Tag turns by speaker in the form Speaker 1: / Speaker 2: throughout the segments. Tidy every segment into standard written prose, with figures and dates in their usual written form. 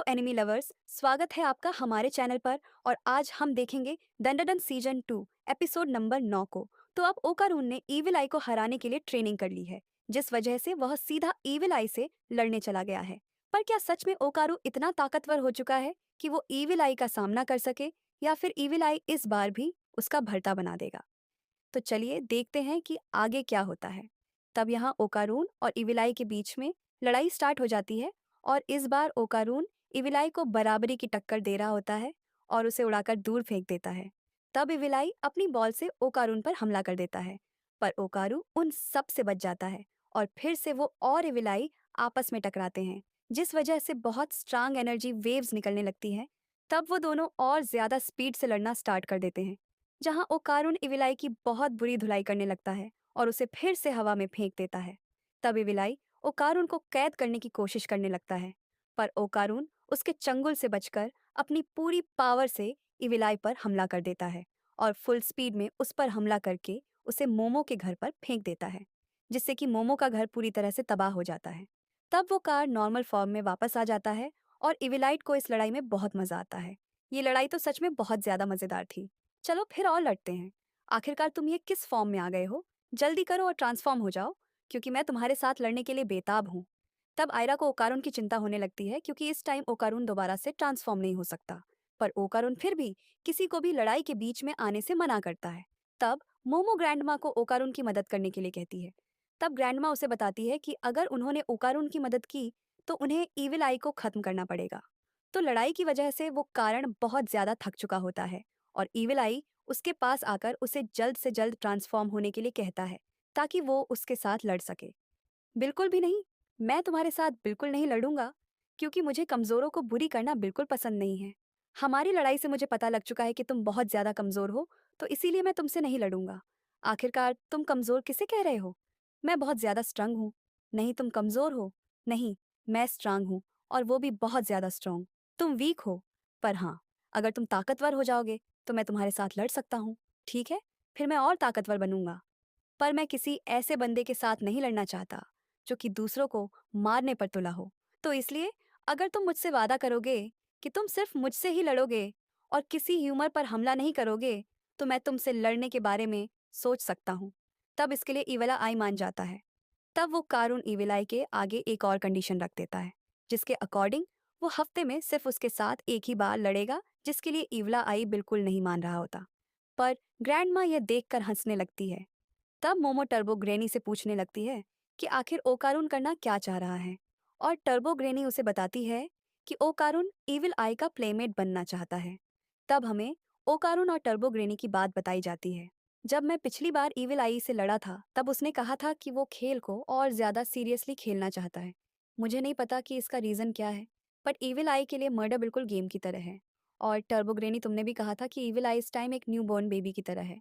Speaker 1: Enemy lovers, स्वागत है आपका हमारे चैनल पर। और आज हम देखेंगे दंडादन सीजन 2 एपिसोड नंबर 9 को। तो अब ओकारून ने ईविल आई को हराने के लिए ट्रेनिंग कर ली है, जिस वजह से वह सीधा ईविल आई से लड़ने चला गया है। पर क्या सच में ओकारू इतना ताकतवर हो चुका है कि वो ईविल आई का सामना कर सके, या फिर ईविल आई इस बार भी उसका भरता बना देगा? तो चलिए देखते हैं कि आगे क्या होता है। तब यहाँ ओकारून और इविलाई के बीच में लड़ाई स्टार्ट हो जाती है, और इस बार ओकारून इविलाई को बराबरी की टक्कर दे रहा होता है और उसे उड़ाकर दूर फेंक देता है। तब इविलाई अपनी बॉल से ओकारून पर हमला कर देता है, पर ओकारू उन सब से बच जाता है और फिर से वो और इविलाई आपस में टकराते हैं, जिस वजह से बहुत स्ट्रांग एनर्जी वेव्स निकलने लगती हैं। तब वो दोनों और ज्यादा स्पीड से लड़ना स्टार्ट कर देते हैं, जहां ओकारून इविलाई की बहुत बुरी धुलाई करने लगता है और उसे फिर से हवा में फेंक देता है। तब इविलाई ओकारून को कैद करने की कोशिश करने लगता है, पर ओकारून उसके चंगुल से बचकर अपनी पूरी पावर से इविलाई पर हमला कर देता है और फुल स्पीड में उस पर हमला करके उसे मोमो के घर पर फेंक देता है, जिससे कि मोमो का घर पूरी तरह से तबाह हो जाता है। तब वो कार नॉर्मल फॉर्म में वापस आ जाता है और इविलाइट को इस लड़ाई में बहुत मजा आता है। ये लड़ाई तो सच में बहुत ज्यादा मजेदार थी। चलो फिर और लड़ते हैं। आखिरकार तुम ये किस फॉर्म में आ गए हो? जल्दी करो और ट्रांसफॉर्म हो जाओ, क्योंकि मैं तुम्हारे साथ लड़ने के लिए बेताब हूँ। तब आयरा को ओकारून की चिंता होने लगती है, क्योंकि इस टाइम ओकारून दोबारा से ट्रांसफॉर्म नहीं हो सकता। पर ओकारून फिर भी किसी को भी लड़ाई के बीच में आने से मना करता है। तब मोमो ग्रैंडमा को ओकारून की मदद करने के लिए कहती है। तब ग्रैंडमा उसे बताती है कि अगर उन्होंने ओकारून की मदद की तो उन्हें ईविल आई को खत्म करना पड़ेगा। तो लड़ाई की वजह से वो कारण बहुत ज्यादा थक चुका होता है, और ईविल आई उसके पास आकर उसे जल्द से जल्द ट्रांसफॉर्म होने के लिए कहता है, ताकि वो उसके साथ लड़ सके। बिल्कुल भी नहीं, मैं तुम्हारे साथ बिल्कुल नहीं लड़ूंगा, क्योंकि मुझे कमजोरों को बुरी करना बिल्कुल पसंद नहीं है। हमारी लड़ाई से मुझे पता लग चुका है कि तुम बहुत ज्यादा कमजोर हो, तो इसीलिए मैं तुमसे नहीं लड़ूंगा। आखिरकार तुम कमजोर किसे कह रहे हो? मैं बहुत ज्यादा स्ट्रांग हूँ। नहीं, तुम कमजोर हो। नहीं, मैं स्ट्रांग हूँ, और वो भी बहुत ज्यादा स्ट्रांग। तुम वीक हो। पर हाँ, अगर तुम ताकतवर हो जाओगे तो मैं तुम्हारे साथ लड़ सकता हूँ। ठीक है, फिर मैं और ताकतवर बनूंगा। पर मैं किसी ऐसे बंदे के साथ नहीं लड़ना चाहता जो कि दूसरों को मारने पर तुला हो। तो इसलिए अगर तुम मुझसे वादा करोगे कि तुम सिर्फ मुझसे ही लड़ोगे और किसी ह्यूमर पर हमला नहीं करोगे, तो मैं तुमसे लड़ने के बारे में सोच सकता हूँ। तब इसके लिए ईवला आई मान जाता है। तब वो कारून ईविलाई के आगे एक और कंडीशन रख देता है, जिसके अकॉर्डिंग वो हफ्ते में सिर्फ उसके साथ एक ही बार लड़ेगा, जिसके लिए ईवला आई बिल्कुल नहीं मान रहा होता। पर ग्रैंड माँ यह देखकर हंसने लगती है। तब मोमो टर्बो ग्रेनी से पूछने लगती है कि आखिर ओकारून करना क्या चाह रहा है, और टर्बो ग्रेनी उसे बताती है कि ओकारून ईविल आई का प्लेमेट बनना चाहता है। तब हमें ओकारून और टर्बो ग्रेनी की बात बताई जाती है। जब मैं पिछली बार ईविल आई से लड़ा था, तब उसने कहा था कि वो खेल को और ज्यादा सीरियसली खेलना चाहता है। मुझे नहीं पता कि इसका रीजन क्या है, बट ईविल आई के लिए मर्डर बिल्कुल गेम की तरह है। और टर्बो ग्रेनी, तुमने भी कहा था कि ईविल आई इस टाइम एक न्यू बॉर्न बेबी की तरह है।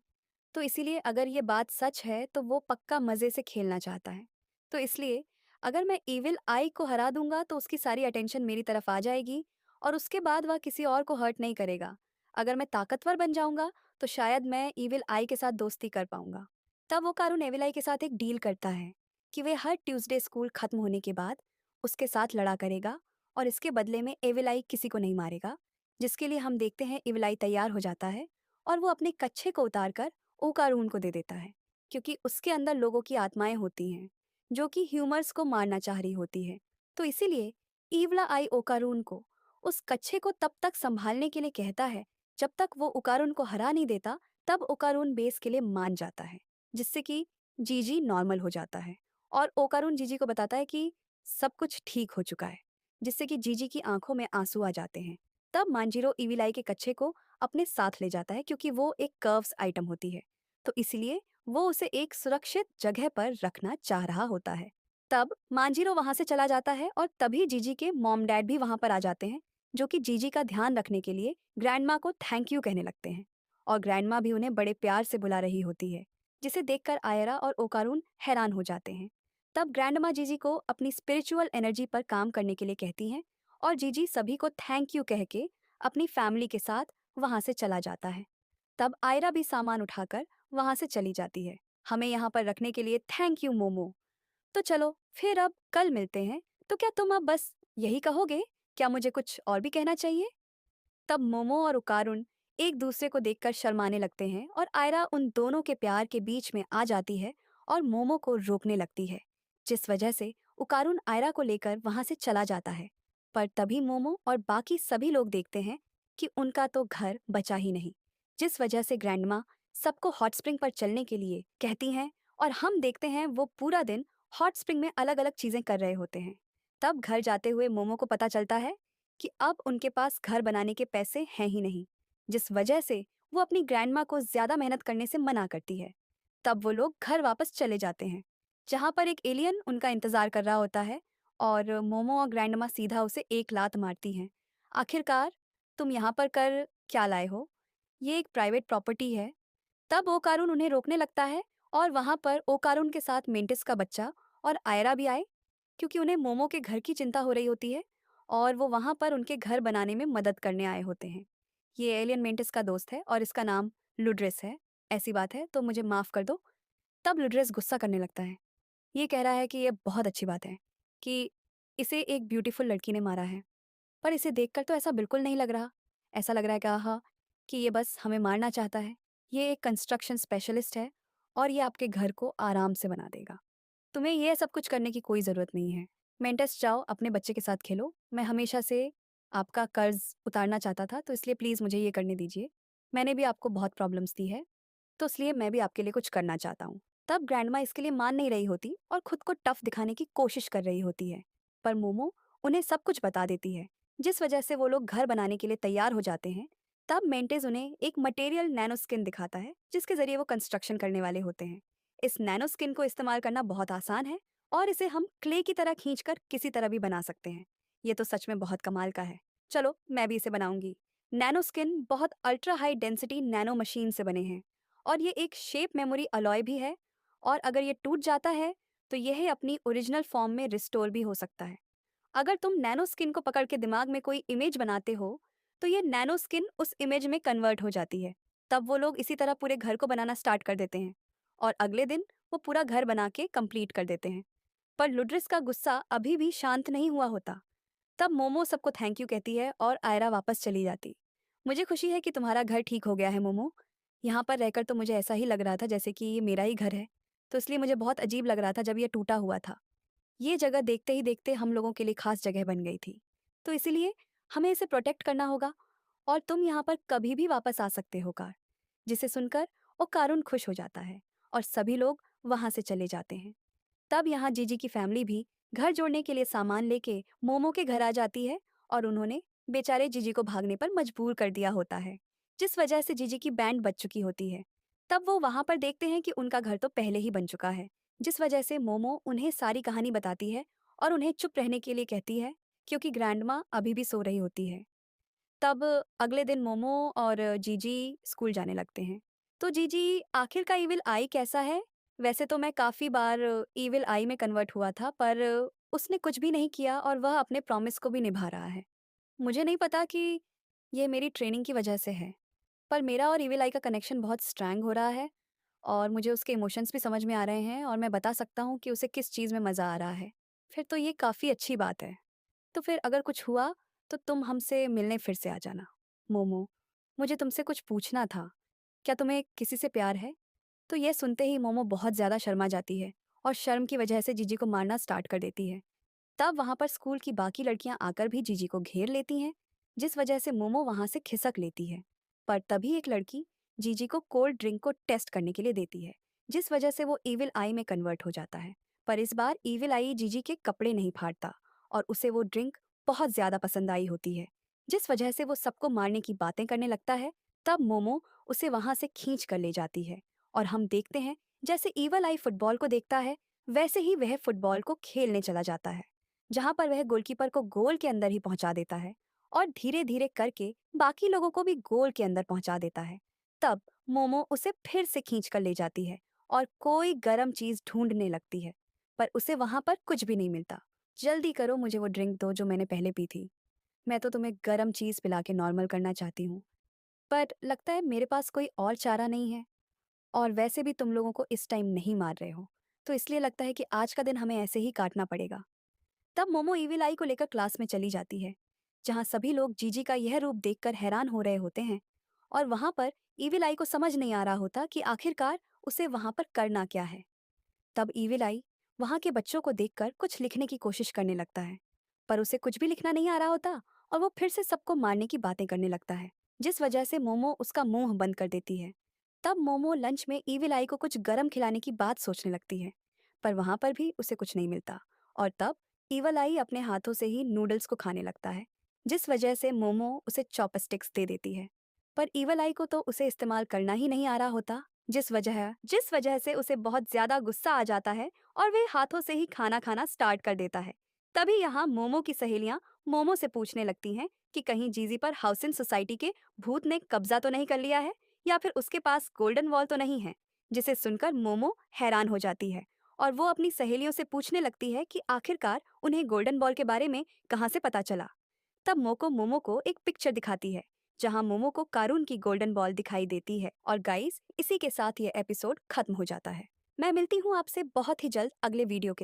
Speaker 1: तो इसीलिए अगर ये बात सच है तो वो पक्का मज़े से खेलना चाहता है। तो इसलिए अगर मैं ईविल आई को हरा दूंगा तो उसकी सारी अटेंशन मेरी तरफ आ जाएगी, और उसके बाद वह किसी और को हर्ट नहीं करेगा। अगर मैं ताकतवर बन जाऊंगा तो शायद मैं ईविल आई के साथ दोस्ती कर पाऊंगा। तब वो कारून एविल आई के साथ एक डील करता है कि वे हर ट्यूसडे स्कूल खत्म होने के बाद उसके साथ लड़ा करेगा, और इसके बदले में एविल आई किसी को नहीं मारेगा। जिसके लिए हम देखते हैं एविल आई तैयार हो जाता है, और वो अपने कच्छे को उतार कर ओकारून को दे देता है, क्योंकि उसके अंदर लोगों की आत्माएं होती हैं जो कि ह्यूमर्स को मारना चाह रही होती है। तो इसीलिए ईवला आई ओकारून को उस कच्छे को तब तक संभालने के लिए कहता है जब तक वो ओकारून को हरा नहीं देता। तब ओकारून बेस के लिए मान जाता है, जिससे कि जीजी नॉर्मल हो जाता है, और ओकारून जीजी को बताता है कि सब कुछ ठीक हो चुका है, जिससे कि जीजी की आंखों में आंसू आ जाते हैं। तब मांजिरो ईविलाई के कच्छे को अपने साथ ले जाता है, क्योंकि वो एक कर्व्स आइटम होती है, तो इसलिए वो उसे एक सुरक्षित जगह पर रखना चाह रहा होता है। तब मांजिरो वहां से चला जाता है, और तभी जीजी के मॉम डैड भी वहां पर आ जाते हैं, जो कि जीजी का ध्यान रखने के लिए ग्रैंडमा को थैंक यू कहने लगते हैं। और ग्रैंडमा भी उन्हें बड़े प्यार से बुला रही होती है, जिसे देखकर आयरा और ओकारून हैरान हो जाते हैं। तब ग्रैंडमा जीजी को अपनी स्पिरिचुअल एनर्जी पर काम करने के लिए कहती हैं, और जीजी सभी को थैंक यू कह के अपनी फैमिली के साथ वहां से चला जाता है। तब आयरा भी सामान उठाकर वहां से चली जाती है, हमें यहाँ पर रखने के लिए थैंक यू मोमो। तो चलो फिर अब कल मिलते हैं। तो क्या तुम अब बस यही कहोगे क्या मुझे कुछ और भी कहना चाहिए? तब मोमो और उकारुन एक दूसरे को देखकर शर्माने लगते हैं और आयरा उन दोनों के प्यार के बीच में आ जाती है और मोमो को रोकने लगती है, जिस वजह से उकारुन आयरा को लेकर वहां से चला जाता है। पर तभी मोमो और बाकी सभी लोग देखते हैं कि उनका तो घर बचा ही नहीं, जिस वजह से ग्रैंडमा सबको हॉट स्प्रिंग पर चलने के लिए कहती हैं और हम देखते हैं वो पूरा दिन हॉट स्प्रिंग में अलग अलग चीजें कर रहे होते हैं। तब घर जाते हुए मोमो को पता चलता है कि अब उनके पास घर बनाने के पैसे हैं ही नहीं, जिस वजह से वो अपनी ग्रैंडमा को ज्यादा मेहनत करने से मना करती है। तब वो लोग घर वापस चले जाते हैं, जहाँ पर एक एलियन उनका इंतजार कर रहा होता है और मोमो और ग्रैंडमा सीधा उसे एक लात मारती हैं। आखिरकार तुम यहाँ पर कर क्या लाए हो? ये एक प्राइवेट प्रॉपर्टी है। तब ओकारुन उन्हें रोकने लगता है और वहां पर ओकारुन के साथ मेंटिस का बच्चा और आयरा भी आए, क्योंकि उन्हें मोमो के घर की चिंता हो रही होती है और वो वहां पर उनके घर बनाने में मदद करने आए होते हैं। ये एलियन मेंटिस का दोस्त है और इसका नाम लुड्रिस है। ऐसी बात है तो मुझे माफ कर दो। तब लुड्रिस गुस्सा करने लगता है। ये कह रहा है कि ये बहुत अच्छी बात है कि इसे एक ब्यूटीफुल लड़की ने मारा है, पर इसे देखकर तो ऐसा बिल्कुल नहीं लग रहा। ऐसा लग रहा है कि आहा, कि ये बस हमें मारना चाहता है। ये एक कंस्ट्रक्शन स्पेशलिस्ट है और ये आपके घर को आराम से बना देगा। तुम्हें ये सब कुछ करने की कोई ज़रूरत नहीं है। मेंटस जाओ अपने बच्चे के साथ खेलो। मैं हमेशा से आपका कर्ज़ उतारना चाहता था, तो इसलिए प्लीज़ मुझे ये करने दीजिए। मैंने भी आपको बहुत प्रॉब्लम्स दी है, तो इसलिए मैं भी आपके लिए कुछ करना चाहता हूँ। तब ग्रैंडमा इसके लिए मान नहीं रही होती और खुद को टफ दिखाने की कोशिश कर रही होती है। पर मोमो उन्हें सब कुछ बता देती है, जिस वजह से वो लोग घर बनाने के लिए तैयार हो जाते हैं। तब मेंटेज उन्हें एक मटेरियल नैनो स्किन दिखाता है, जिसके जरिए वो कंस्ट्रक्शन करने वाले होते हैं। इस नैनो स्किन को इस्तेमाल करना बहुत आसान है और इसे हम क्ले की तरह खींचकर किसी तरह भी बना सकते हैं। ये तो सच में बहुत कमाल का है। चलो, मैं भी इसे बनाऊंगी। नैनो स्किन बहुत ultra high density nano machine से बने हैं और ये एक शेप मेमोरी अलॉय भी है, और अगर ये टूट जाता है तो यह अपनी ओरिजिनल फॉर्म में रिस्टोर भी हो सकता है। अगर तुम नैनो स्किन को पकड़ के दिमाग में कोई इमेज बनाते हो, तो ये नैनो स्किन उस इमेज में कन्वर्ट हो जाती है। तब वो लोग इसी तरह पूरे घर को बनाना स्टार्ट कर देते हैं और अगले दिन वो पूरा घर बना के कंप्लीट कर देते हैं। पर लुड्रिस का गुस्सा अभी भी शांत नहीं हुआ होता। तब मोमो सबको थैंक यू कहती है और आयरा वापस चली जाती। मुझे खुशी है कि तुम्हारा घर ठीक हो गया है मोमो। यहाँ पर रहकर तो मुझे ऐसा ही लग रहा था जैसे कि ये मेरा ही घर है, तो इसलिए मुझे बहुत अजीब लग रहा था जब ये टूटा हुआ था। ये जगह देखते ही देखते हम लोगों के लिए खास जगह बन गई थी, तो इसीलिए हमें इसे प्रोटेक्ट करना होगा और तुम यहाँ पर कभी भी वापस आ सकते हो कार। जिसे सुनकर वो कारुण खुश हो जाता है और सभी लोग वहाँ से चले जाते हैं। तब यहाँ जीजी की फैमिली भी घर जोड़ने के लिए सामान लेके मोमो के घर आ जाती है और उन्होंने बेचारे जीजी को भागने पर मजबूर कर दिया होता है, जिस वजह से जीजी की बैंड बच चुकी होती है। तब वो वहां पर देखते हैं कि उनका घर तो पहले ही बन चुका है, जिस वजह से मोमो उन्हें सारी कहानी बताती है और उन्हें चुप रहने के लिए कहती है, क्योंकि ग्रैंडमा अभी भी सो रही होती है। तब अगले दिन मोमो और जीजी स्कूल जाने लगते हैं। तो जीजी, आखिर का इविल आई कैसा है? वैसे तो मैं काफ़ी बार इविल आई में कन्वर्ट हुआ था, पर उसने कुछ भी नहीं किया और वह अपने प्रॉमिस को भी निभा रहा है। मुझे नहीं पता कि ये मेरी ट्रेनिंग की वजह से है, पर मेरा और इविल आई का कनेक्शन बहुत स्ट्रॉन्ग हो रहा है और मुझे उसके इमोशंस भी समझ में आ रहे हैं और मैं बता सकता हूँ कि उसे किस चीज़ में मज़ा आ रहा है। फिर तो ये काफ़ी अच्छी बात है। तो फिर अगर कुछ हुआ तो तुम हमसे मिलने फिर से आ जाना। मोमो, मुझे तुमसे कुछ पूछना था। क्या तुम्हें किसी से प्यार है? तो यह सुनते ही मोमो बहुत ज़्यादा शर्मा जाती है और शर्म की वजह से जीजी को मारना स्टार्ट कर देती है। तब वहाँ पर स्कूल की बाकी लड़कियाँ आकर भी जीजी को घेर लेती हैं, जिस वजह से मोमो वहाँ से खिसक लेती है। पर तभी एक लड़की जीजी को कोल्ड ड्रिंक को टेस्ट करने के लिए देती है, जिस वजह से वो ईविल आई में कन्वर्ट हो जाता है। पर इस बार ईविल आई जीजी के कपड़े नहीं फाड़ता और उसे वो ड्रिंक बहुत ज़्यादा पसंद आई होती है, जिस वजह से वो सबको मारने की बातें करने लगता है। तब मोमो उसे वहाँ से खींच कर ले जाती है और हम देखते हैं जैसे ईविल आई फुटबॉल को देखता है, वैसे ही वह फुटबॉल को खेलने चला जाता है, जहां पर वह गोलकीपर को गोल के अंदर ही पहुंचा देता है और धीरे धीरे करके बाकी लोगों को भी गोल के अंदर पहुंचा देता है। तब मोमो उसे फिर से खींच कर ले जाती है और कोई गर्म चीज ढूंढने लगती है, पर उसे वहां पर कुछ भी नहीं मिलता। जल्दी करो, मुझे वो ड्रिंक दो जो मैंने पहले पी थी। मैं तो तुम्हें गर्म चीज पिला के नॉर्मल करना चाहती हूँ, पर लगता है मेरे पास कोई और चारा नहीं है। और वैसे भी तुम लोगों को इस टाइम नहीं मार रहे हो, तो इसलिए लगता है कि आज का दिन हमें ऐसे ही काटना पड़ेगा। तब मोमो ईविल आई को लेकर क्लास में चली जाती है, जहाँ सभी लोग जीजी का यह रूप देखकर हैरान हो रहे होते हैं। और वहां पर ईविल आई को समझ नहीं आ रहा होता कि आखिरकार उसे वहां पर करना क्या है। तब ईविल आई वहां के बच्चों को देखकर कुछ लिखने की कोशिश करने लगता है, पर उसे कुछ भी लिखना नहीं आ रहा होता और वो फिर से सबको मारने की बातें करने लगता है, जिस वजह से मोमो उसका मुंह बंद कर देती है। तब मोमो लंच में ईविल आई को कुछ गरम खिलाने की बात सोचने लगती है, पर वहां पर भी उसे कुछ नहीं मिलता। और तब ईविल आई अपने हाथों से ही नूडल्स को खाने लगता है, जिस वजह से मोमो उसे चॉपस्टिक्स दे देती है। पर ईविल आई को तो उसे इस्तेमाल करना ही नहीं आ रहा होता, जिस वजह से उसे बहुत ज्यादा गुस्सा आ जाता है और वे हाथों से ही खाना खाना स्टार्ट कर देता है। तभी यहाँ मोमो की सहेलियां मोमो से पूछने लगती हैं कि कहीं जीजी पर हाउसिन सोसाइटी के भूत ने कब्जा तो नहीं कर लिया है, या फिर उसके पास गोल्डन वॉल तो नहीं है। जिसे सुनकर मोमो हैरान हो जाती है और वो अपनी सहेलियों से पूछने लगती है कि आखिरकार उन्हें गोल्डन बॉल के बारे में कहाँ से पता चला। तब मोको मोमो को एक पिक्चर दिखाती है, जहां मोमो को कारून की गोल्डन बॉल दिखाई देती है। और गाइस, इसी के साथ ये एपिसोड खत्म हो जाता है। मैं मिलती हूँ आपसे बहुत ही जल्द अगले वीडियो के